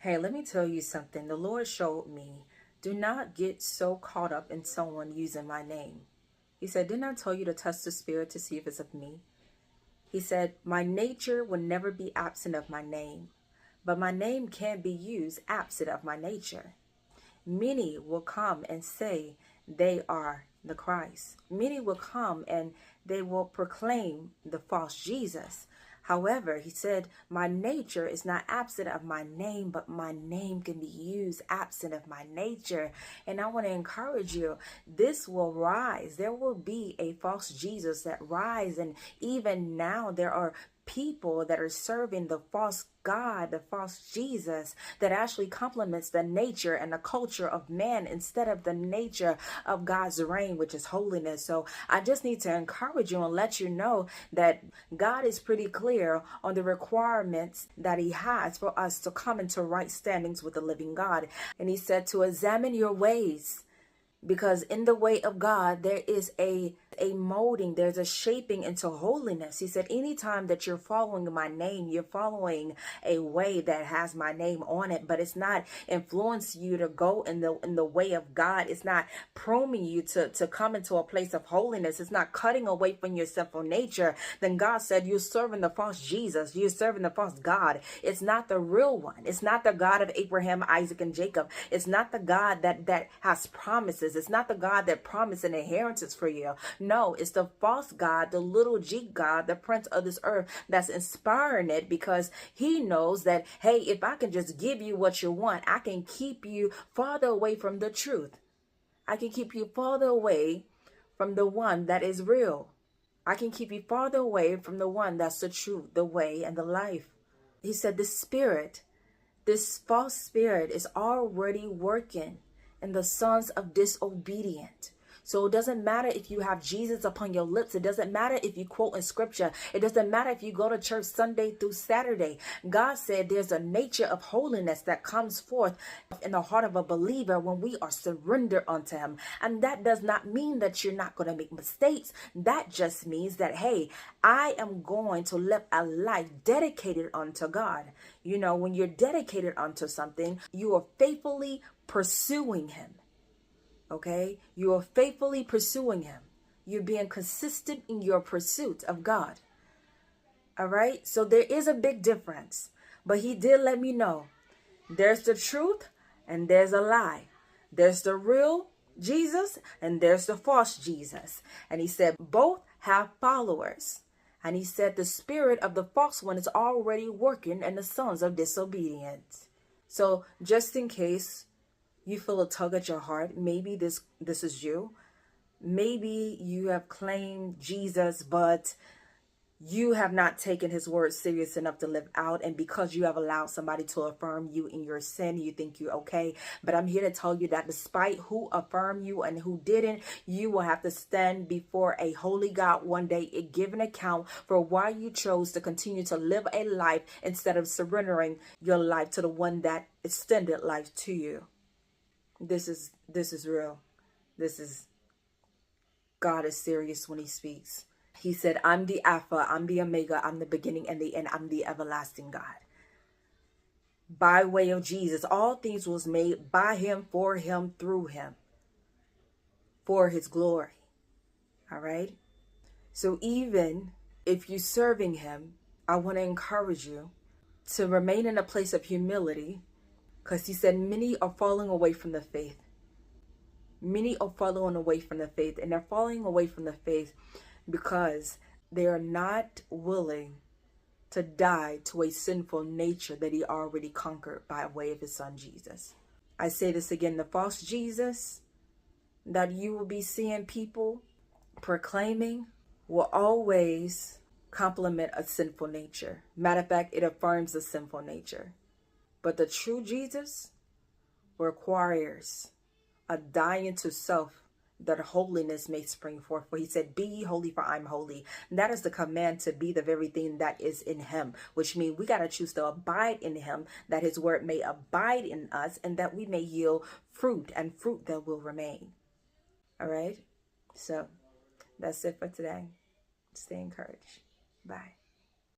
Hey, let me tell you something. The Lord showed me, do not get so caught up in someone using my name. He said, didn't I tell you to test the spirit to see if it's of me? He said, my nature will never be absent of my name, but my name can't be used absent of my nature. Many will come and say they are the Christ. Many will come and they will proclaim the false Jesus. However, he said, my nature is not absent of my name, but my name can be used absent of my nature. And I want to encourage you, this will rise. There will be a false Jesus that rise. And even now there are people that are serving the false God, the false Jesus, that actually complements the nature and the culture of man instead of the nature of God's reign, which is holiness. So I just need to encourage you and let you know that God is pretty clear on the requirements that he has for us to come into right standings with the living God. And he said to examine your ways, because in the way of God, there is a molding, there's a shaping into holiness. He said, anytime that you're following my name, you're following a way that has my name on it, but it's not influencing you to go in the way of God. It's not pruning you to come into a place of holiness. It's not cutting away from your sinful nature. Then God said, you're serving the false Jesus. You're serving the false God. It's not the real one. It's not the God of Abraham, Isaac, and Jacob. It's not the God that has promises. It's not the God that promised an inheritance for you. No, it's the false God, the little g God, the prince of this earth that's inspiring it, because he knows that, hey, if I can just give you what you want, I can keep you farther away from the truth. I can keep you farther away from the one that is real. I can keep you farther away from the one that's the truth, the way, and the life. He said this spirit, this false spirit is already working in the sons of disobedient. So it doesn't matter if you have Jesus upon your lips. It doesn't matter if you quote in scripture. It doesn't matter if you go to church Sunday through Saturday. God said there's a nature of holiness that comes forth in the heart of a believer when we are surrendered unto him. And that does not mean that you're not going to make mistakes. That just means that, hey, I am going to live a life dedicated unto God. You know, when you're dedicated unto something, you are faithfully pursuing him. Okay, you are faithfully pursuing him. You're being consistent in your pursuit of God. All right, so there is a big difference, but he did let me know there's the truth and there's a lie. There's the real Jesus and there's the false Jesus. And he said both have followers. And he said the spirit of the false one is already working in the sons of disobedience. So just in case you feel a tug at your heart, maybe this is you. Maybe you have claimed Jesus, but you have not taken his word serious enough to live out. And because you have allowed somebody to affirm you in your sin, you think you're okay. But I'm here to tell you that despite who affirmed you and who didn't, you will have to stand before a holy God one day and give an account for why you chose to continue to live a life instead of surrendering your life to the one that extended life to you. This is real. God is serious when he speaks. He said, I'm the Alpha, I'm the Omega, I'm the beginning and the end, I'm the everlasting God. By way of Jesus, all things was made by him, for him, through him, for his glory. All right. So even if you're serving him, I want to encourage you to remain in a place of humility, because he said many are falling away from the faith. Many are falling away from the faith, and they're falling away from the faith because they are not willing to die to a sinful nature that he already conquered by way of his son Jesus. I say this again, the false Jesus that you will be seeing people proclaiming will always complement a sinful nature. Matter of fact, it affirms a sinful nature. But the true Jesus requires a dying to self that holiness may spring forth. For he said, be ye holy, for I'm holy. And that is the command to be the very thing that is in him, which means we got to choose to abide in him, that his word may abide in us, and that we may yield fruit, and fruit that will remain. All right. So that's it for today. Stay encouraged. Bye.